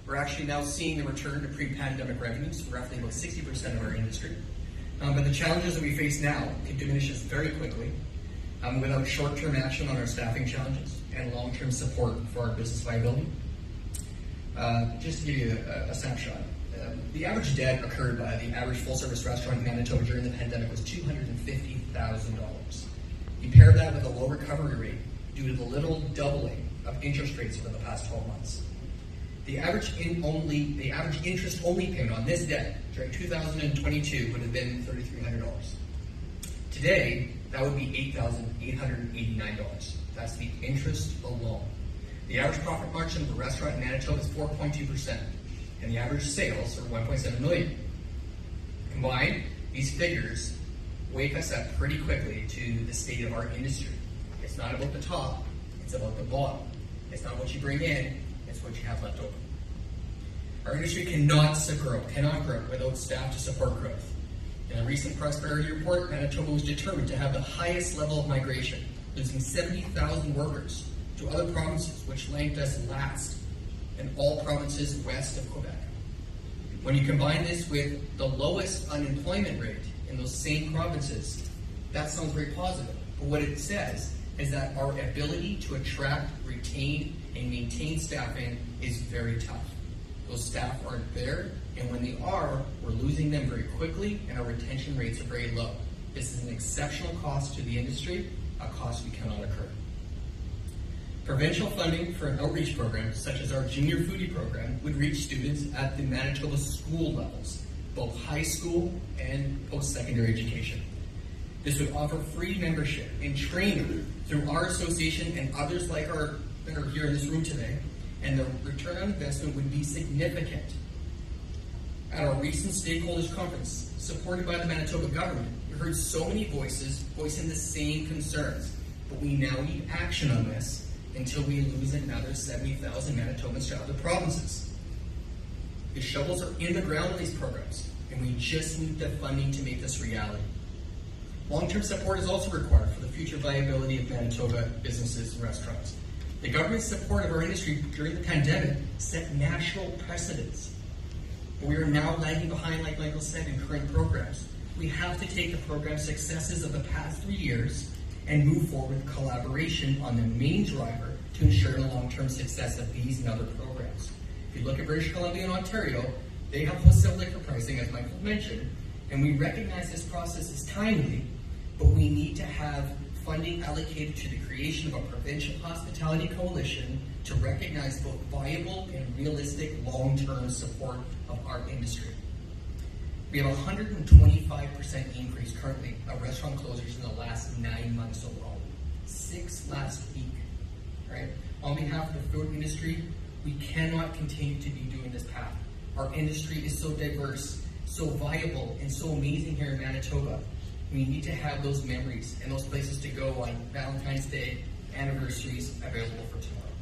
We're actually now seeing the return to pre-pandemic revenues for roughly about 60% of our industry. But the challenges that we face now can diminish us very quickly without short-term action on our staffing challenges and long-term support for our business viability. Just to give you a snapshot, the average debt incurred by the average full-service restaurant in Manitoba during the pandemic was $250,000. You pair that with a low recovery rate due to the little doubling of interest rates over the past 12 months. The average interest-only payment on this debt during 2022 would have been $3,300. Today, that would be $8,889. That's the interest alone. The average profit margin of a restaurant in Manitoba is 4.2%, and the average sales are $1.7 million. Combined, these figures wake us up pretty quickly to the state of our industry. It's not about the top, it's about the bottom. It's not what you bring in, it's what you have left over. Our industry cannot grow without staff to support growth. In a recent prosperity report, Manitoba was determined to have the highest level of migration, losing 70,000 workers to other provinces, which ranked us last in all provinces west of Quebec. When you combine this with the lowest unemployment rate in those same provinces, that sounds very positive. But what it says is that our ability to attract, retain, and maintain staffing is very tough. Those staff aren't there, and when they are, we're losing them very quickly, and our retention rates are very low. This is an exceptional cost to the industry, a cost we cannot incur. Provincial funding for an outreach program, such as our junior foodie program, would reach students at the Manitoba school levels, both high school and post-secondary education. This would offer free membership and training through our association and others like our that are here in this room today, and the return on investment would be significant. At our recent stakeholders conference, supported by the Manitoba government, we heard so many voices voicing the same concerns, but we now need action on this until we lose another 70,000 Manitobans to other provinces. The shovels are in the ground in these programs, and we just need the funding to make this reality. Long-term support is also required for the future viability of Manitoba businesses and restaurants. The government's support of our industry during the pandemic set national precedents. We are now lagging behind, like Michael said, in current programs. We have to take the program successes of the past 3 years and move forward with collaboration on the main driver to ensure the long-term success of these and other programs. If you look at British Columbia and Ontario, they have wholesale liquor pricing, as Michael mentioned, and we recognize this process is timely, but we need to have funding allocated to the creation of a provincial hospitality coalition to recognize both viable and realistic long-term support of our industry. We have a 125% increase currently of restaurant closures in the last 9 months alone. 6 last week, right? On behalf of the food industry, we cannot continue to be doing this path. Our industry is so diverse, so viable, and so amazing here in Manitoba. We need to have those memories and those places to go on Valentine's Day, anniversaries available for tomorrow.